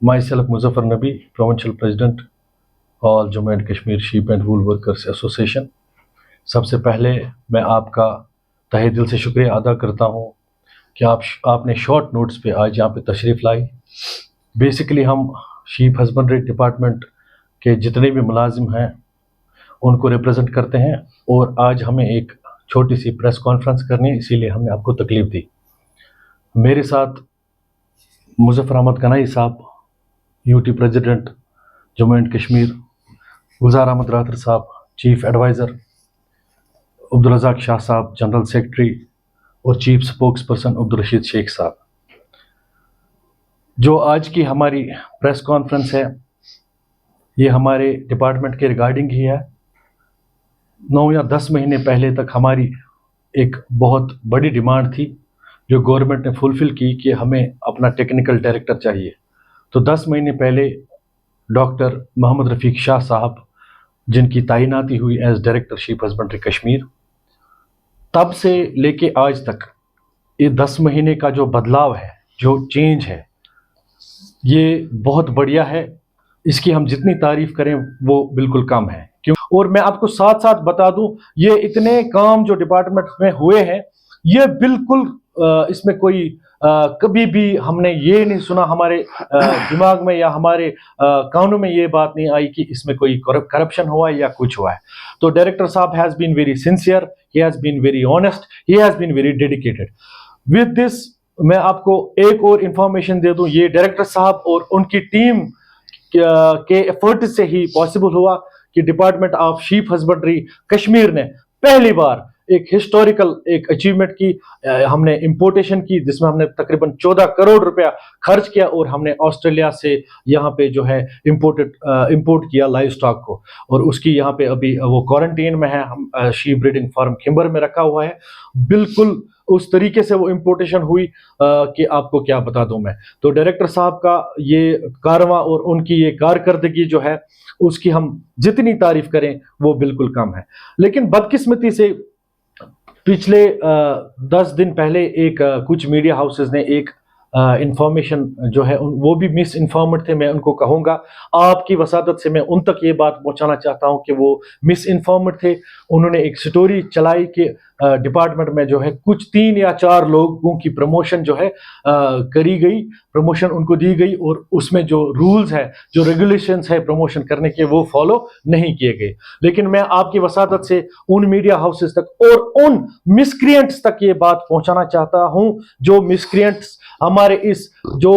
Myself Muzaffar Nabi, Provincial President, all Jammu and Kashmir sheep and wool workers association. सबसे पहले मैं आपका तहे दिल से शुक्रिया अदा करता हूँ कि आपने शॉर्ट नोट्स पे आज यहाँ पे तशरीफ़ लाई। बेसिकली हम शीप हस्बेंड्री डिपार्टमेंट के जितने भी मुलाजिम हैं उनको रिप्रेजेंट करते हैं और आज हमें एक छोटी सी प्रेस कॉन्फ्रेंस करनी है, इसीलिए हमने आपको तकलीफ़ दी। मेरे साथ मुज़फ़्फ़र अहमद गनाई साहब, UT president Jammu and Kashmir, Gulzar Ahmad Rather साहब चीफ एडवाइज़र, अब्दुल रज़ाक शाह साहब जनरल सेक्रेटरी और chief spokesperson Abdul Rashid Sheikh साहब। जो आज की हमारी प्रेस कॉन्फ्रेंस है ये हमारे डिपार्टमेंट के रिगार्डिंग ही है। 9 या 10 महीने पहले तक हमारी एक बहुत बड़ी डिमांड थी जो गवर्नमेंट ने फुलफ़िल की कि हमें अपना टेक्निकल डायरेक्टर चाहिए। तो 10 महीने पहले डॉक्टर मोहम्मद रफ़ीक शाह साहब जिनकी तैनाती हुई as director sheep husbandry Kashmir, तब से लेके आज तक ये 10 महीने का जो बदलाव है, जो चेंज है, ये बहुत बढ़िया है। इसकी हम जितनी तारीफ़ करें वो बिल्कुल कम है। क्यों? और मैं आपको साथ साथ बता दूं, ये इतने काम जो डिपार्टमेंट में हुए हैं ये बिल्कुल इसमें कोई कभी भी हमने ये नहीं सुना, हमारे दिमाग में या हमारे कानों में ये बात नहीं आई कि इसमें कोई करप्शन हुआ है या कुछ हुआ है। तो डायरेक्टर साहब has been very sincere, he has been very honest, he has been very dedicated. With this मैं आपको एक और इंफॉर्मेशन दे दूं, ये डायरेक्टर साहब और उनकी टीम के एफर्ट से ही पॉसिबल हुआ कि department of sheep husbandry Kashmir ने पहली बार एक हिस्टोरिकल एक अचीवमेंट की। हमने इंपोर्टेशन की जिसमें हमने तकरीबन 14 करोड़ रुपया खर्च किया और हमने ऑस्ट्रेलिया से यहाँ पे जो है इंपोर्ट किया लाइव स्टॉक को, और उसकी यहाँ पे अभी वो क्वारंटीन में है। हम शीप ब्रीडिंग फार्म खिंबर में रखा हुआ है। बिल्कुल उस तरीके से वो इंपोर्टेशन हुई कि आपको क्या बता दूं मैं। तो डायरेक्टर साहब का ये कारवां और उनकी ये कारकर्दगी जो है उसकी हम जितनी तारीफ करें वो बिल्कुल कम है। लेकिन बदकिस्मती से पिछले 10 दिन पहले एक कुछ मीडिया हाउसेस ने एक इंफॉर्मेशन जो है वो भी मिस इन्फॉर्मेड थे। मैं उनको कहूँगा, आपकी वसादत से मैं उन तक ये बात पहुँचाना चाहता हूँ कि वो मिस इन्फॉर्मेड थे। उन्होंने एक स्टोरी चलाई कि डिपार्टमेंट में जो है कुछ 3 या 4 लोगों की प्रमोशन जो है करी गई, प्रमोशन उनको दी गई और उसमें जो रूल्स है, जो रेगुलेशंस है प्रमोशन करने के, वो फॉलो नहीं किए गए। लेकिन मैं आपकी वसादत से उन मीडिया हाउसेस तक और उन मिसक्रिएंट्स तक ये बात पहुंचाना चाहता हूं जो मिसक्रिएंट्स हमारे इस जो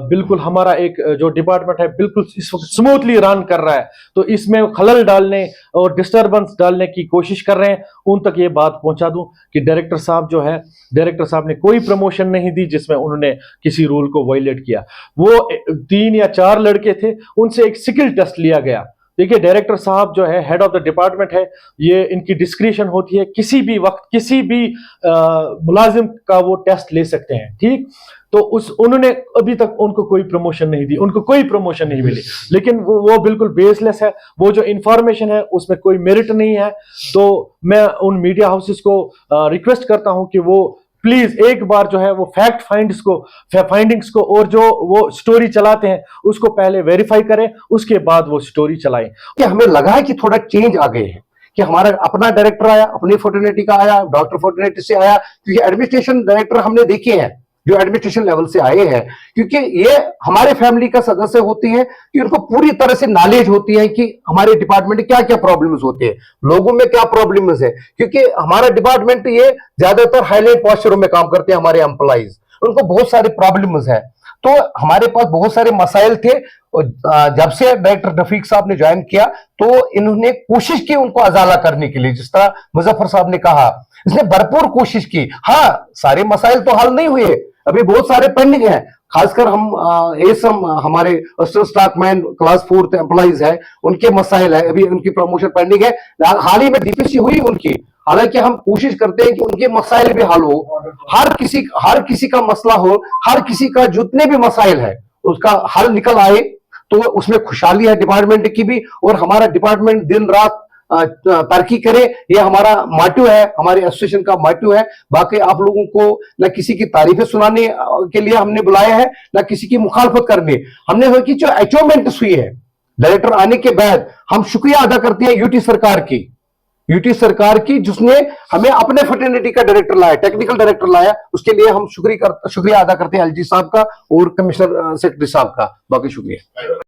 बिल्कुल हमारा एक जो डिपार्टमेंट है बिल्कुल इस वक्त स्मूथली रन कर रहा है, तो इसमें खलल डालने और डिस्टर्बेंस डालने की कोशिश कर रहे हैं, उन तक ये बात पहुंचा दूं कि डायरेक्टर साहब जो है, डायरेक्टर साहब ने कोई प्रमोशन नहीं दी जिसमें उन्होंने किसी रूल को वायलेट किया। वो 3 या 4 लड़के थे, उनसे एक स्किल टेस्ट लिया गया। देखिए, डायरेक्टर साहब जो है हेड ऑफ द डिपार्टमेंट है, ये इनकी डिस्क्रिशन होती है, किसी भी वक्त किसी भी मुलाजिम का वो टेस्ट ले सकते हैं, ठीक। तो उन्होंने अभी तक उनको कोई प्रमोशन नहीं दी, उनको कोई प्रमोशन नहीं मिली। लेकिन वो बिल्कुल बेसलेस है, वो जो इंफॉर्मेशन है उसमें कोई मेरिट नहीं है। तो मैं उन मीडिया हाउसेस को रिक्वेस्ट करता हूं कि वो प्लीज एक बार जो है वो फाइंडिंग्स को और जो वो स्टोरी चलाते हैं उसको पहले वेरीफाई करें, उसके बाद वो स्टोरी चलाएं। कि हमें लगा है कि थोड़ा चेंज आ गए हैं, कि हमारा अपना डायरेक्टर आया, अपनी फर्टिलिटी का आया, डॉक्टर फर्टिलिटी से आया, क्योंकि एडमिनिस्ट्रेशन डायरेक्टर हमने देखे हैं जो एडमिनिस्ट्रेशन लेवल से आए हैं, क्योंकि ये हमारे फैमिली का सदस्य होती है कि उनको पूरी तरह से नॉलेज होती है कि हमारे डिपार्टमेंट में क्या क्या प्रॉब्लम्स होते हैं, लोगों में क्या प्रॉब्लम्स है। क्योंकि हमारा डिपार्टमेंट ये ज्यादातर हाईलाइट पोस्चरों में काम करते हैं, हमारे एम्प्लॉइज, उनको बहुत सारे प्रॉब्लम्स है। तो हमारे पास बहुत सारे मसाइल थे। जब से डायरेक्टर रफीक साहब ने ज्वाइन किया तो इन्होंने कोशिश की उनको अजाला करने के लिए, जिस तरह मुजफ्फर साहब ने कहा, इसने भरपूर कोशिश की। हाँ, सारे मसाइल तो हल नहीं हुए, अभी बहुत सारे पेंडिंग हैं। खासकर हम एसएम हमारे स्टॉकमैन क्लास 4 एम्प्लॉइज है, उनके मसाइल है, अभी उनकी प्रमोशन पेंडिंग है। हाल ही में डीपीसी हुई उनकी, हालांकि हम कोशिश करते हैं कि उनके मसाइल भी हल हो, हर किसी का मसला हो, हर किसी का जितने भी मसाइल है उसका हल निकल आए, तो उसमें खुशहाली है डिपार्टमेंट की भी। और हमारा डिपार्टमेंट दिन रात तरक्की करे, ये हमारा मोटिव है, हमारे एसोसिएशन का मोटिव है। बाकी आप लोगों को न किसी की तारीफें सुनाने के लिए हमने बुलाया है, न किसी की मुखालफत करने। हमने की जो अचीवमेंट्स हुई है डायरेक्टर आने के बाद, हम शुक्रिया अदा करते हैं यूटी सरकार की जिसने हमें अपने फर्टिलिटी का डायरेक्टर लाया, टेक्निकल डायरेक्टर लाया। उसके लिए हम शुक्रिया अदा करते हैं एलजी साहब का और कमिश्नर सेक्रेटरी साहब का। बाकी शुक्रिया।